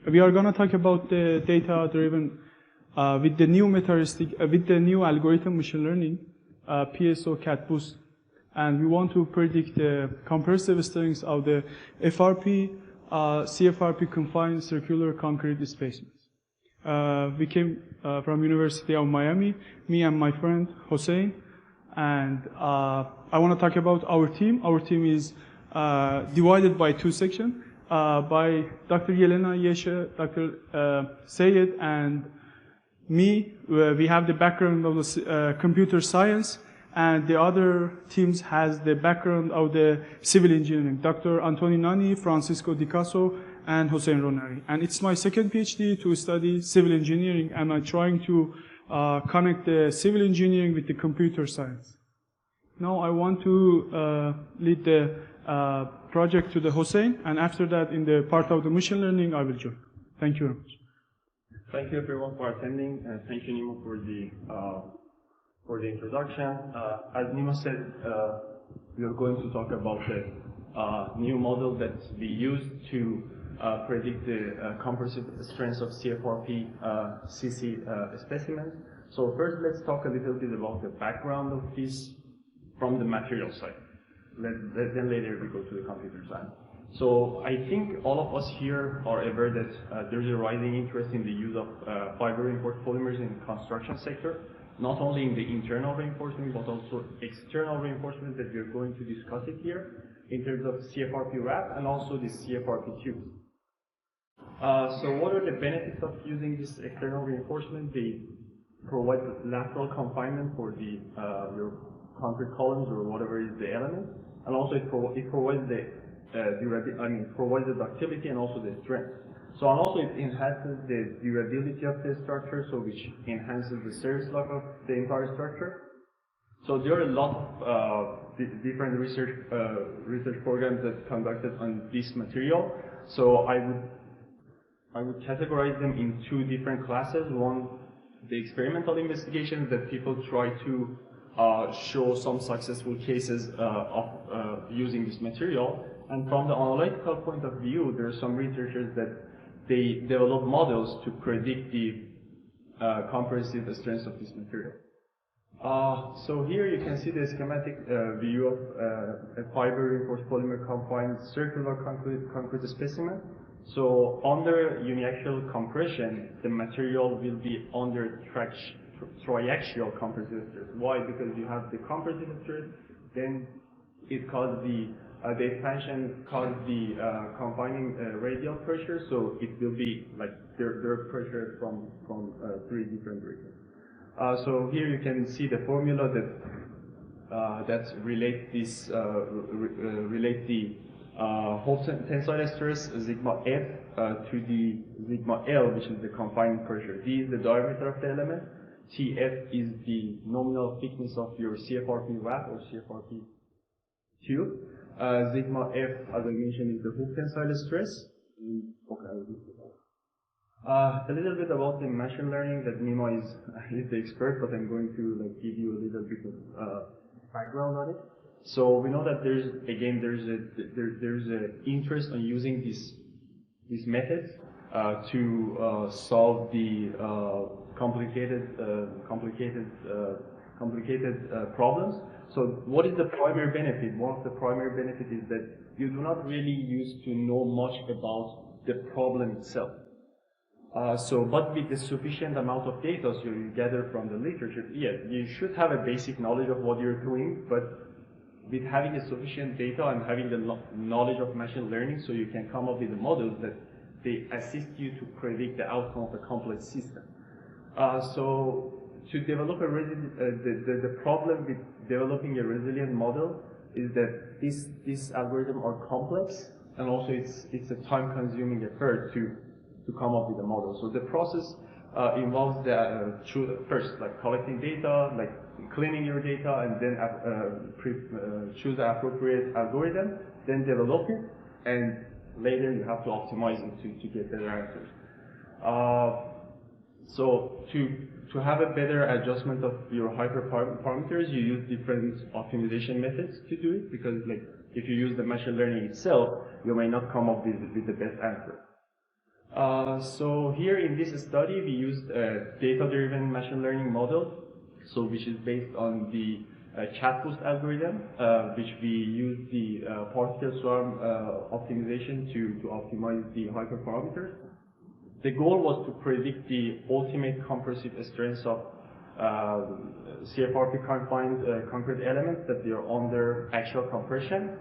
We are going to talk about the data-driven with the new with the new algorithm machine learning, PSO-CatBoost, and we want to predict the compressive strengths of the CFRP-Confined circular concrete specimens. We came from University of Miami, me and my friend Hossein, and I want to talk about our team. Our team is divided by two sections, by Dr. Yelena Yeshe, Dr. Sayed, and me. We have the background of the computer science, and the other teams has the background of the civil engineering, Dr. Antoni Nani, Francisco Di Casso, and Hossein Ronari. And it's my second PhD to study civil engineering, and I'm trying to connect the civil engineering with the computer science. Now I want to lead the project to the Hossein, and after that, in the part of the machine learning, I will join. Thank you very much. Thank you everyone for attending, and thank you Nima for the introduction. As Nima said, we are going to talk about the new model that we use to predict the compressive strengths of CFRP CC specimens. So first, let's talk a little bit about the background of this from the material side. Then later we go to the computer side. So I think all of us here are aware that there's a rising interest in the use of fiber-reinforced polymers in the construction sector, not only in the internal reinforcement but also external reinforcement that we're going to discuss it here in terms of CFRP wrap and also the CFRP tubes. So what are the benefits of using this external reinforcement? They provide lateral confinement for the your concrete columns or whatever is the element, and also it provides the provides the ductility and also the strength. So and also it enhances the durability of the structure, so which enhances the service life of the entire structure. So there are a lot of different research programs that conducted on this material. So I would categorize them in two different classes. One, the experimental investigations that people try to show some successful cases of using this material. And from the analytical point of view, there are some researchers that they develop models to predict the compressive strengths of this material. So here you can see the schematic view of a fiber-reinforced polymer confined circular concrete specimen. So under uniaxial compression, the material will be under triaxial compressive stress. Why? Because you have the compressive stress, then it causes the expansion causes the confining radial pressure, so it will be like there are pressure from three different regions. So here you can see the formula that relate this relate the whole tensile stress sigma F to the sigma L, which is the confining pressure. D is the diameter of the element. Tf is the nominal thickness of your CFRP wrap or CFRP tube. Sigma F, as I mentioned, is the hook tensile stress. Okay, a little bit about the machine learning that Nima is the expert, but I'm going to give you a little bit of background on it. So we know that there's a interest on using these methods to solve the complicated problems. So what is the primary benefit? One of the primary benefits is that you do not really use to know much about the problem itself. But with the sufficient amount of data you gather from the literature, yes, you should have a basic knowledge of what you're doing, but with having the sufficient data and having the knowledge of machine learning, so you can come up with the models that they assist you to predict the outcome of a complex system. So to develop the problem with developing a resilient model is that these algorithms are complex, and also it's a time-consuming effort to come up with a model. So the process involves the first collecting data, cleaning your data, and then choose the appropriate algorithm, then develop it, and later you have to optimize it to get better answers. So to have a better adjustment of your hyperparameters, you use different optimization methods to do it, because if you use the machine learning itself, you may not come up with the best answer. So here in this study, we used a data-driven machine learning model, so which is based on the CatBoost algorithm, which we use the particle swarm optimization to optimize the hyperparameters. The goal was to predict the ultimate compressive strengths of CFRP-Confined concrete elements that they are under actual compression.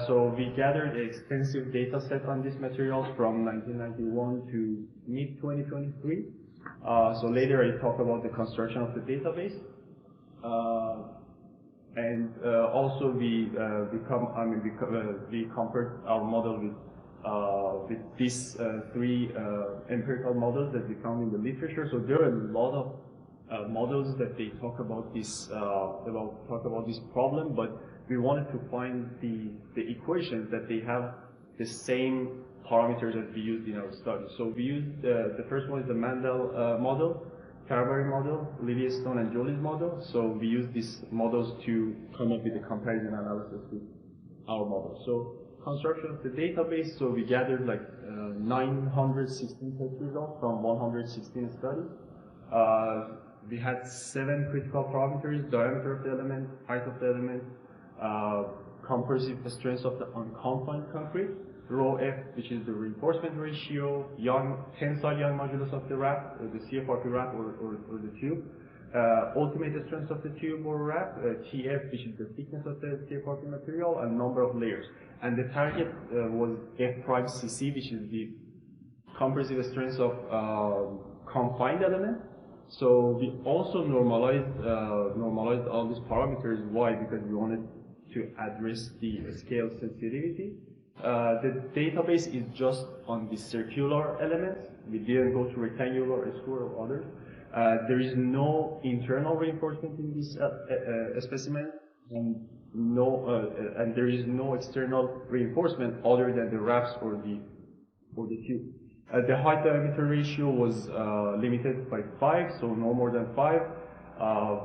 So we gathered an extensive data set on these materials from 1991 to mid-2023. So later I talk about the construction of the database. Also we compared our model with these three empirical models that we found in the literature. So there are a lot of models that they talk about this problem, but we wanted to find the equations that they have the same parameters that we used in our study. So we used the first one is the Mandel model, Carberry model, Livingstone and Joly's model. So we used these models to come up with a comparison analysis with our model. So construction of the database, so we gathered like 916 test results from 116 studies. We had 7 critical parameters: diameter of the element, height of the element, compressive strength of the unconfined concrete, rho F, which is the reinforcement ratio, tensile Young modulus of the wrap, the CFRP wrap or the tube, ultimate strength of the tube or wrap, TF, which is the thickness of the CFRP material, and number of layers. And the target was F prime CC, which is the compressive strength of confined element. So we also normalized all these parameters. Why? Because we wanted to address the scale sensitivity. The database is just on the circular elements. We didn't go to rectangular or square or others. There is no internal reinforcement in this specimen, and there is no external reinforcement other than the wraps or the tube. The height diameter ratio was limited by 5, so no more than 5.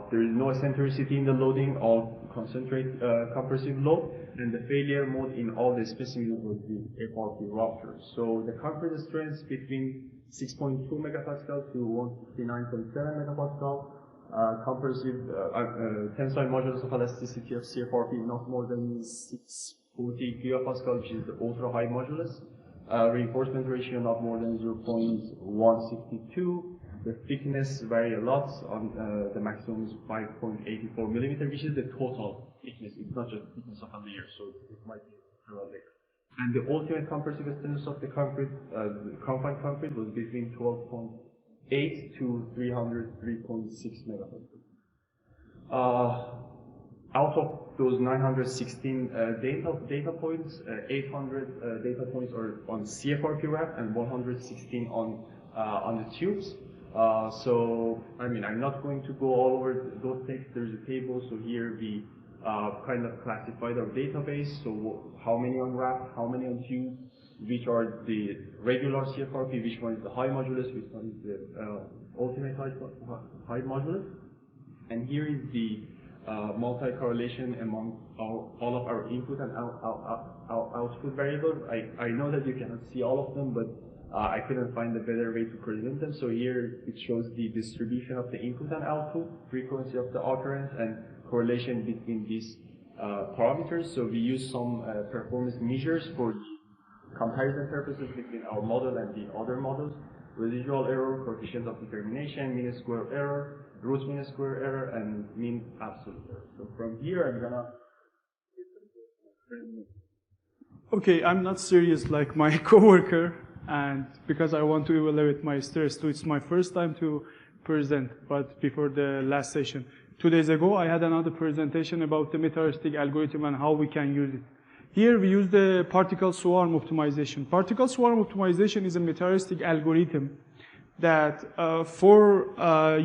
There is no eccentricity in the loading, all concentrate compressive load, and the failure mode in all the specimens was the FRP rupture. So the concrete strength between 6.2 megapascal to 159.7 megapascal. Compressive tensile modulus of elasticity of CFRP not more than 640 gigapascal, which is the ultra high modulus. Reinforcement ratio not more than 0.162. The thickness vary a lot. On the maximum is 5.84 millimeter, which is the total thickness. It's not just thickness of a layer, so it might be a layer. And the ultimate compressive strength of the concrete, confined concrete, was between 12.8 to 303.6 megapascal. Out of those 916 data points, 800 data points are on CFRP wrap and 116 on the tubes. So, I mean, I'm not going to go all over those texts. There's a table, so here we kind of classified our database. So, how many on wrap, how many on tube, which are the regular CFRP, which one is the high modulus, which one is the ultimate high modulus. And here is the multi-correlation among all of our input and output variables. I know that you cannot see all of them, but I couldn't find a better way to present them. So here it shows the distribution of the input and output, frequency of the occurrence, and correlation between these parameters. So we use some performance measures for comparison purposes between our model and the other models. Residual error, coefficient of determination, mean square error, root mean square error, and mean absolute error. So from here I'm gonna... Okay, I'm not serious like my coworker, and because I want to evaluate my stress too, it's my first time to present, but before the last session. 2 days ago I had another presentation about the meta-heuristic algorithm and how we can use it. Here we use the particle swarm optimization. Particle swarm optimization is a meta-heuristic algorithm that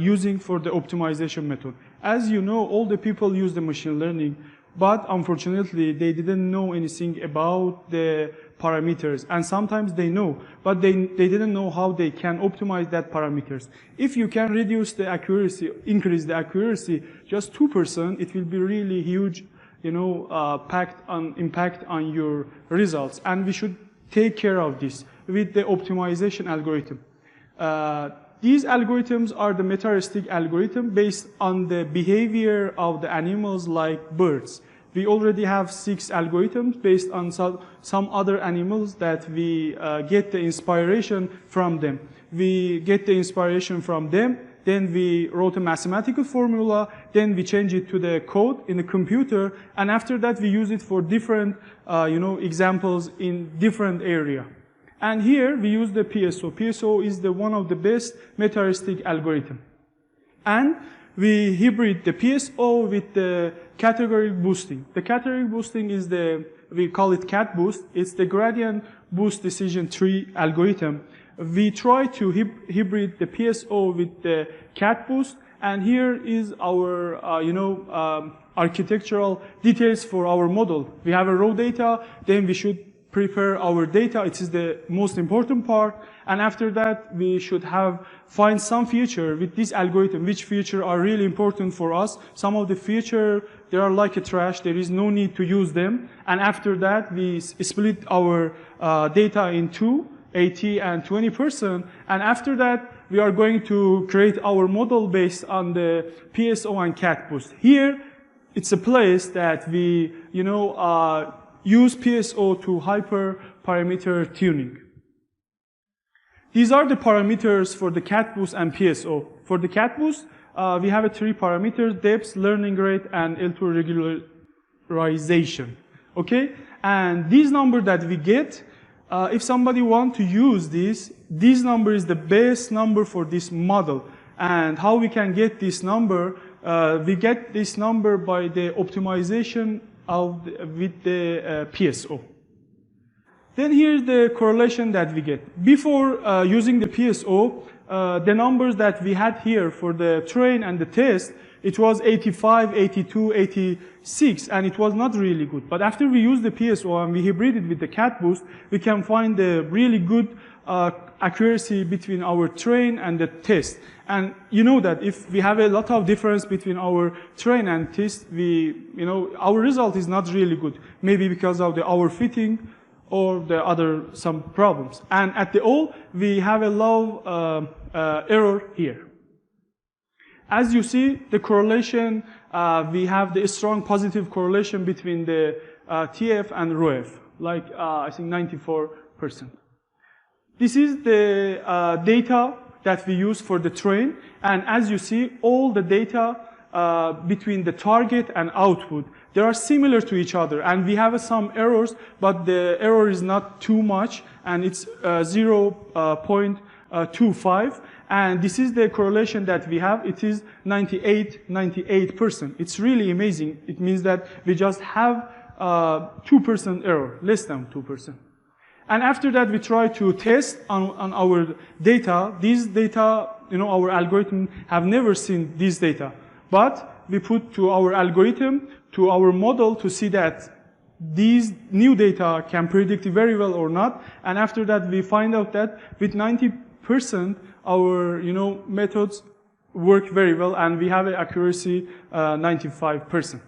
using for the optimization method. As you know, all the people use the machine learning, but unfortunately they didn't know anything about the parameters, and sometimes they know, but they didn't know how they can optimize that parameters. If you can reduce the accuracy, increase the accuracy just 2%, it will be really huge, impact on your results, and we should take care of this. with the optimization algorithm. These algorithms are the meta-heuristic algorithm based on the behavior of the animals like birds. We already have 6 algorithms based on some other animals that we get the inspiration from them. We get the inspiration from them, then we wrote a mathematical formula, then we change it to the code in the computer, and after that we use it for different examples in different area. And here we use the PSO. PSO is one of the best meta-heuristic algorithm. And we hybrid the PSO with the category boosting. The category boosting is we call it CatBoost. It's the gradient boost decision tree algorithm. We try to hybrid the PSO with the CatBoost, and here is our, architectural details for our model. We have a raw data, then we should prepare our data. It is the most important part, and after that, we should find some feature with this algorithm, which feature are really important for us. Some of the feature, they are like a trash, there is no need to use them, and after that, we split our data in two, 80 and 20%, and after that, we are going to create our model based on the PSO and CatBoost. Here, it's a place that we, use PSO to hyperparameter tuning. These are the parameters for the CatBoost and PSO. For the CatBoost, we have 3 parameters: depth, learning rate, and L2 regularization. Okay, and these numbers that we get. If somebody wants to use this number is the best number for this model. And how we can get this number? We get this number by the optimization with the PSO. Then here's the correlation that we get. Before using the PSO, the numbers that we had here for the train and the test, it was 85, 82, 86, and it was not really good. But after we use the PSO and we hybrid it with the CatBoost, we can find the really good accuracy between our train and the test. And you know that if we have a lot of difference between our train and test, our result is not really good. Maybe because of our fitting or some problems. And at the all, we have a low error here. As you see, the correlation, we have the strong positive correlation between the TF and ROF, like I think 94%. This is the data that we use for the train, and as you see, all the data between the target and output, they are similar to each other, and we have some errors, but the error is not too much, and it's 0.25. And this is the correlation that we have. It is 98%. It's really amazing. It means that we just have 2% error, less than 2%. And after that, we try to test on our data. These data, our algorithm have never seen this data. But we put to our algorithm, to our model to see that these new data can predict very well or not. And after that, we find out that with 90%, our methods work very well, and we have an accuracy 95%.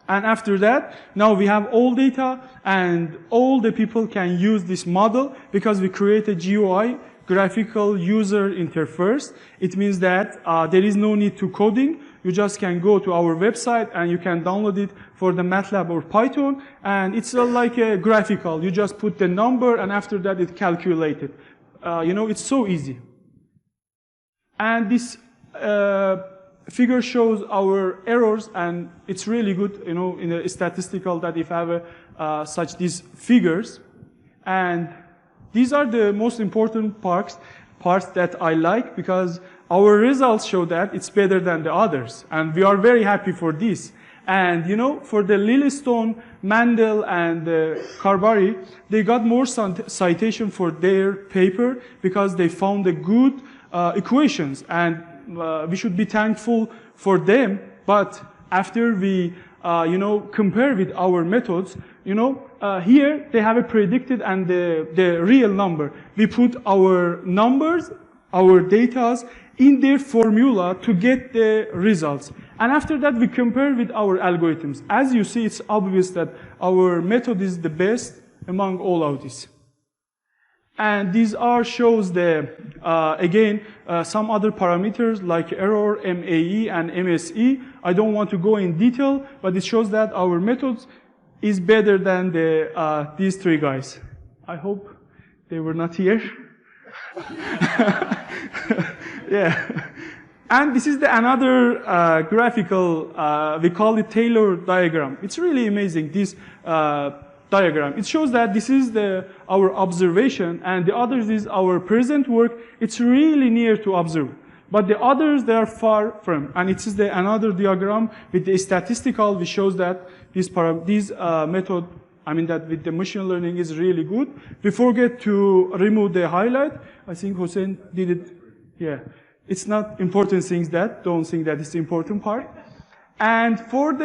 And after that, now we have all data, and all the people can use this model because we create a GUI, graphical user interface. It means that there is no need to coding. You just can go to our website and you can download it for the MATLAB or Python, and it's like a graphical. You just put the number, and after that, it calculated. It's so easy. And this figure shows our errors, and it's really good, in a statistical that if I have these figures. And these are the most important parts that I like, because our results show that it's better than the others, and we are very happy for this. And for the Lillestone, Mandel, and Carbari, they got more citation for their paper because they found the good equations, and we should be thankful for them. But after we, compare with our methods, here they have a predicted and the real number. We put our numbers, our data in their formula to get the results. And after that, we compare with our algorithms. As you see, it's obvious that our method is the best among all of these. And these are shows the, again, some other parameters like error, MAE, and MSE. I don't want to go in detail, but it shows that our methods is better than the, these three guys. I hope they were not here. Yeah. And this is the another graphical, we call it Taylor diagram. It's really amazing, this diagram. It shows that this is our observation, and the others is our present work. It's really near to observe. But the others, they are far from. And it is another diagram with the statistical, which shows that this method, that with the machine learning is really good. We forget to remove the highlight. I think Hossein did it. Yeah. It's not important things that, don't think that it's the important part. And for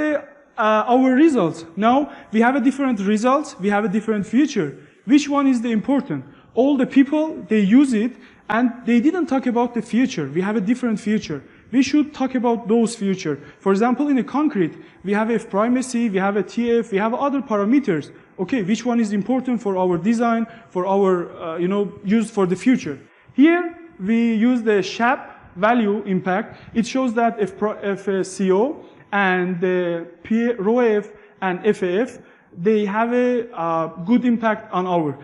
our results, now we have a different results, we have a different future. Which one is the important? All the people, they use it, and they didn't talk about the future. We have a different future. We should talk about those future. For example, in a concrete, we have F primacy, we have a TF, we have other parameters. Okay, which one is important for our design, for our, use for the future? Here, we use the SHAP value impact. It shows that FCO and the ρF and FAF, they have a good impact on our.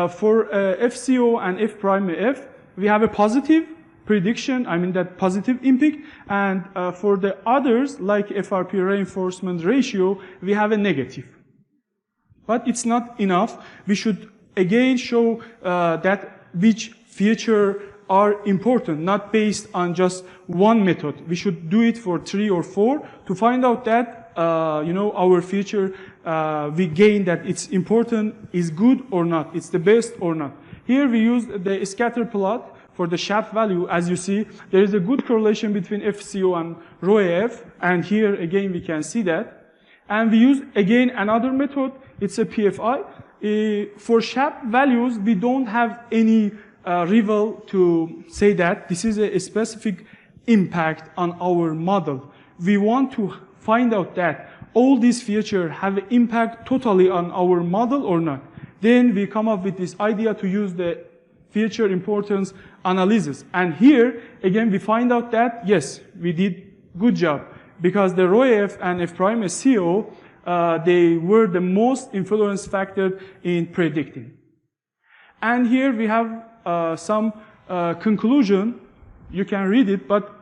For FCO and F prime F, we have a positive prediction, that positive impact, and for the others, like FRP reinforcement ratio, we have a negative. But it's not enough. We should again show that which feature are important, not based on just one method. We should do it for 3 or 4 to find out that, our feature, we gain that it's important, is good or not, it's the best or not. Here we use the scatter plot for the SHAP value. As you see, there is a good correlation between FCO and ρAF, and here again we can see that. And we use again another method, it's a PFI. For SHAP values, we don't have any rival to say that this is a specific impact on our model. We want to find out that all these features have impact totally on our model or not. Then we come up with this idea to use the feature importance analysis. And here, again, we find out that, yes, we did good job, because the ρF and F prime CO, they were the most influence factor in predicting. And here we have some conclusion. You can read it, but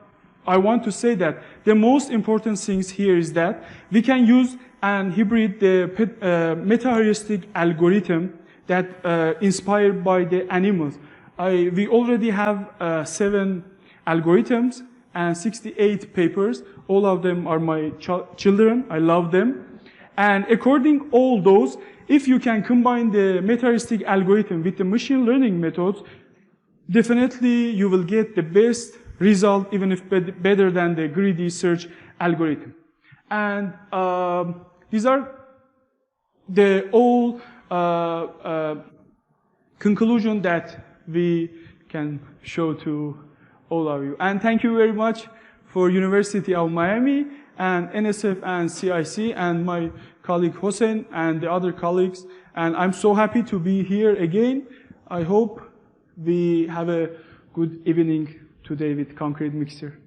I want to say that the most important things here is that we can use and hybrid the meta-heuristic algorithm that inspired by the animals. We already have 7 algorithms and 68 papers. All of them are my children. I love them. And according all those, if you can combine the meta-heuristic algorithm with the machine learning methods, definitely you will get the best result, even if better than the greedy search algorithm. And these are the all conclusion that we can show to all of you. And thank you very much for University of Miami and NSF and CIC and my colleague Hossein and the other colleagues. And I'm so happy to be here again. I hope we have a good evening today with concrete mixture.